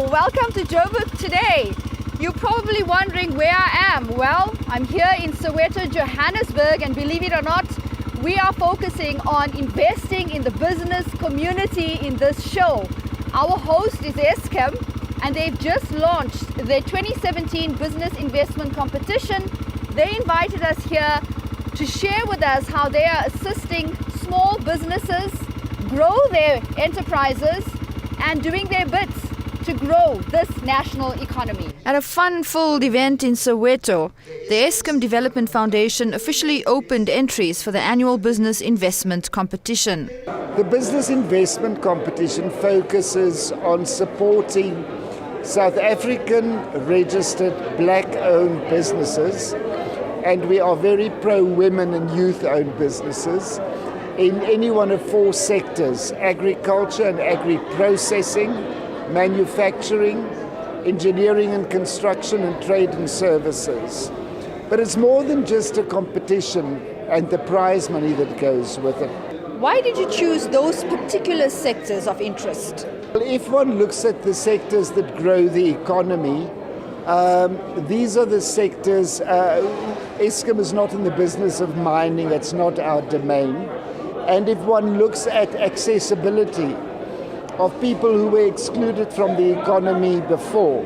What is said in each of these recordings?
welcome to Joburg today. You're probably wondering where I am. Well, I'm here in Soweto, Johannesburg, and believe it or not, we are focusing on investing in the business community in this show. Our host is Eskom, and they've just launched their 2017 Business Investment Competition. They invited us here to share with us how they are assisting small businesses grow their enterprises and doing their bits to grow this national economy. At a fun-filled event in Soweto, the Eskom Development Foundation officially opened entries for the annual Business Investment Competition. The Business Investment Competition focuses on supporting South African registered black-owned businesses, and we are very pro-women and youth-owned businesses in any one of four sectors: agriculture and agri-processing, manufacturing, engineering and construction, and trade and services. But it's more than just a competition and the prize money that goes with it. Why did you choose those particular sectors of interest? Well, if one looks at the sectors that grow the economy, these are the sectors. Eskom is not in the business of mining, it's not our domain. And if one looks at accessibility of people who were excluded from the economy before,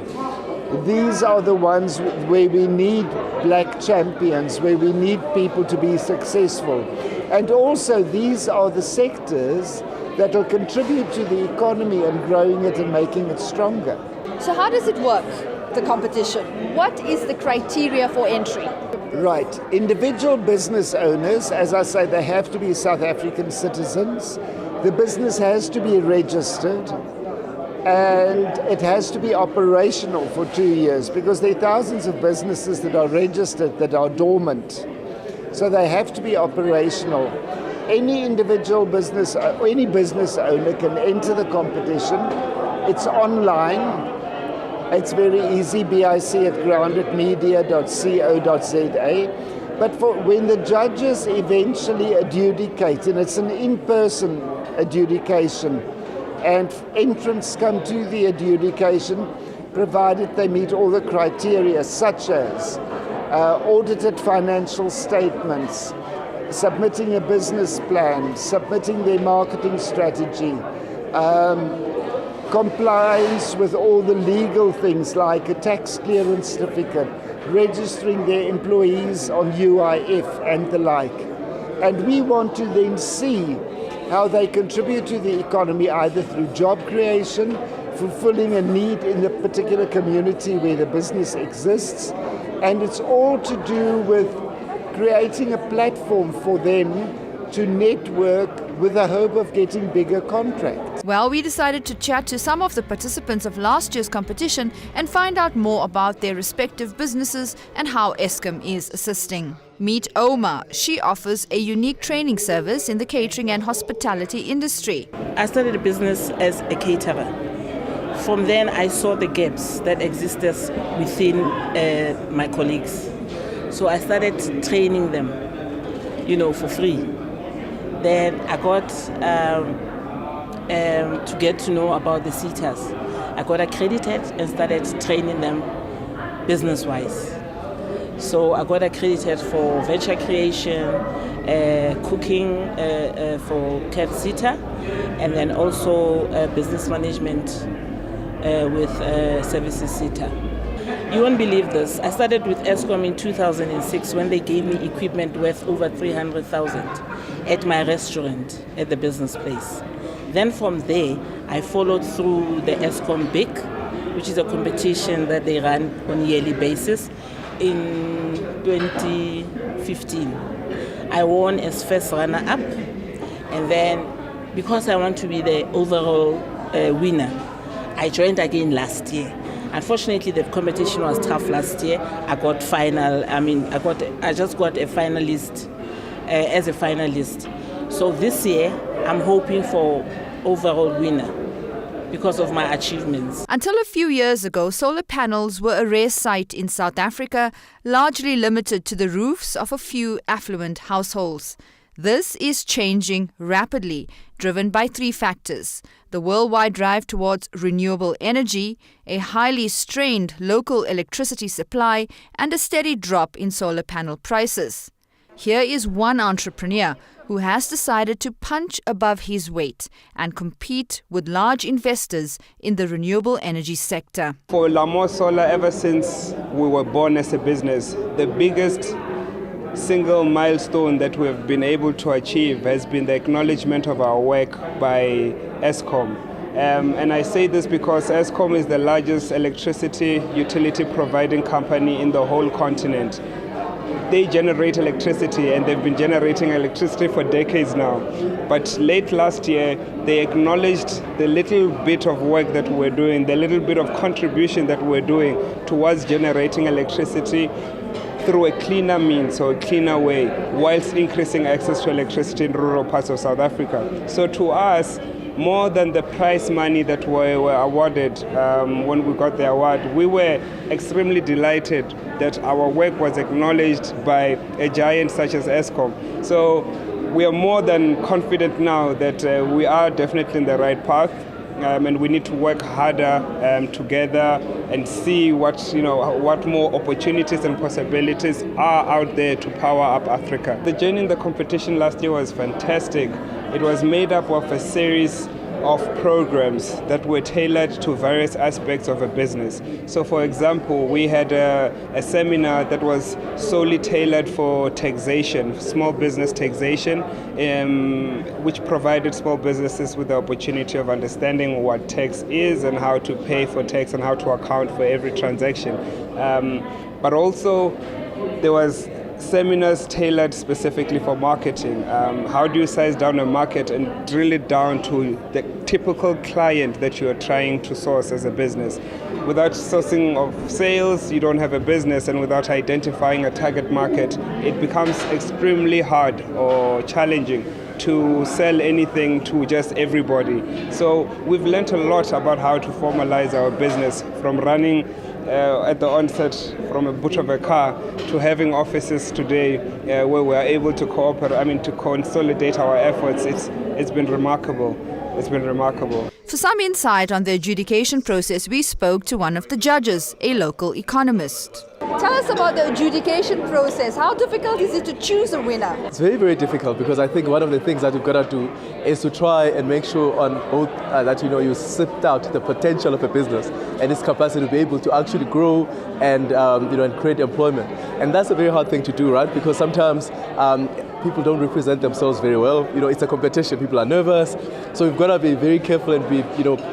these are the ones where we need black champions, where we need people to be successful. And also these are the sectors that will contribute to the economy and growing it and making it stronger. So how does it work, the competition? What is the criteria for entry? Right. Individual business owners, as I say, they have to be South African citizens. The business has to be registered and it has to be operational for 2 years, because there are thousands of businesses that are registered that are dormant. So they have to be operational. Any individual business, any business owner can enter the competition. It's online. It's very easy, BIC at groundedmedia.co.za. But when the judges eventually adjudicate, and it's an in-person adjudication, and entrants come to the adjudication provided they meet all the criteria, such as audited financial statements, submitting a business plan, submitting their marketing strategy, compliance with all the legal things like a tax clearance certificate, registering their employees on UIF and the like. And we want to then see how they contribute to the economy, either through job creation, fulfilling a need in the particular community where the business exists, and it's all to do with creating a platform for them to network with the hope of getting bigger contracts. Well, we decided to chat to some of the participants of last year's competition and find out more about their respective businesses and how Eskom is assisting. Meetoma. She offers a unique training service in the catering and hospitality industry. I started a business as a caterer. From then, I saw the gaps that existed within my colleagues. So I started training them, for free. Then I got to get to know about the seaters. I got accredited and started training them business-wise. So I got accredited for venture creation, cooking for cat sitter, and then also business management with services sitter. You won't believe this. I started with Eskom in 2006 when they gave me equipment worth over 300,000 at my restaurant at the business place. Then from there, I followed through the Eskom BIC, which is a competition that they run on a yearly basis. In 2015, I won as first runner-up, and then because I want to be the overall winner, I joined again last year. Unfortunately, the competition was tough last year. I just got a finalist as a finalist. So this year, I'm hoping for overall winner because of my achievements. Until a few years ago, solar panels were a rare sight in South Africa, largely limited to the roofs of a few affluent households. This is changing rapidly, driven by three factors: the worldwide drive towards renewable energy, a highly strained local electricity supply, and a steady drop in solar panel prices. Here is one entrepreneur who has decided to punch above his weight and compete with large investors in the renewable energy sector. For LeAmour Solar, ever since we were born as a business, the biggest single milestone that we have been able to achieve has been the acknowledgement of our work by Eskom. And I say this because Eskom is the largest electricity utility providing company in the whole continent. They generate electricity, and they've been generating electricity for decades now. But late last year, they acknowledged the little bit of work that we're doing, the little bit of contribution that we're doing towards generating electricity through a cleaner means or a cleaner way, whilst increasing access to electricity in rural parts of South Africa. So to us, more than the prize money that we were awarded when we got the award, we were extremely delighted that our work was acknowledged by a giant such as Eskom. So we are more than confident now that we are definitely in the right path. And we need to work harder together and see what more opportunities and possibilities are out there to power up Africa. The journey in the competition last year was fantastic. It was made up of a series of programs that were tailored to various aspects of a business. So for example, we had a seminar that was solely tailored for taxation, small business taxation, which provided small businesses with the opportunity of understanding what tax is and how to pay for tax and how to account for every transaction. But also there was seminars tailored specifically for marketing. How do you size down a market and drill it down to the typical client that you are trying to source as a business? Without sourcing of sales, you don't have a business, and without identifying a target market, it becomes extremely hard or challenging to sell anything to just everybody. So we've learned a lot about how to formalize our business, from running at the onset from a boot of a car to having offices today where we are able to to consolidate our efforts. It's been remarkable. It's been remarkable. For some insight on the adjudication process, we spoke to one of the judges, a local economist. Tell us about the adjudication process. How difficult is it to choose a winner? It's very, very difficult, because I think one of the things that we've got to do is to try and make sure on both that you sift out the potential of a business and its capacity to be able to actually grow and and create employment. And that's a very hard thing to do, right? Because sometimes people don't represent themselves very well. It's a competition. People are nervous, so we've got to be very careful and be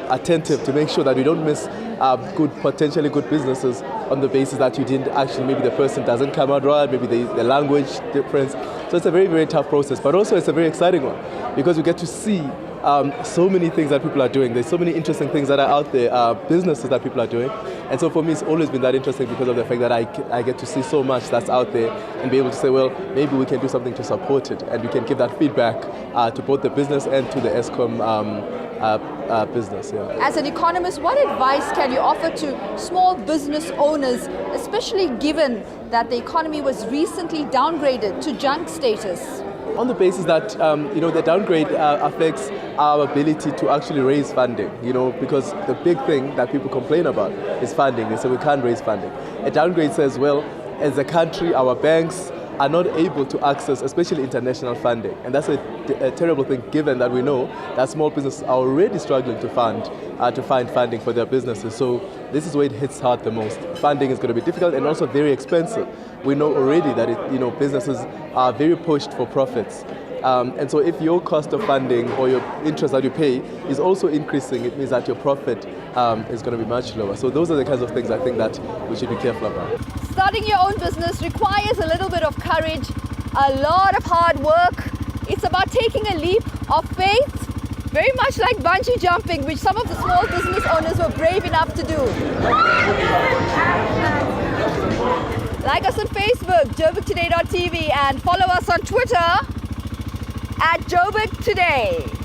attentive to make sure that we don't miss potentially good businesses on the basis that you didn't actually, maybe the person doesn't come out right, maybe the language difference. So it's a very, very tough process, but also it's a very exciting one, because we get to see so many things that people are doing. There's so many interesting things that are out there, businesses that people are doing. And so for me, it's always been that interesting because of the fact that I get to see so much that's out there and be able to say, well, maybe we can do something to support it, and we can give that feedback to both the business and to the Eskom business. Yeah. As an economist, what advice can you offer to small business owners, especially given that the economy was recently downgraded to junk status? On the basis that the downgrade affects our ability to actually raise funding, because the big thing that people complain about is funding. They say we can't raise funding. A downgrade says, well, as a country, our banks are not able to access, especially international funding. And that's a terrible thing, given that we know that small businesses are already struggling to find funding for their businesses. So this is where it hits hard the most. Funding is going to be difficult and also very expensive. We know already that businesses are very pushed for profits. And so if your cost of funding or your interest that you pay is also increasing, it means that your profit is going to be much lower. So those are the kinds of things I think that we should be careful about. Starting your own business requires a little bit of courage, a lot of hard work. It's about taking a leap of faith, very much like bungee jumping, which some of the small business owners were brave enough to do. Like us on Facebook, JoburgToday.tv, and follow us on Twitter @JoburgToday.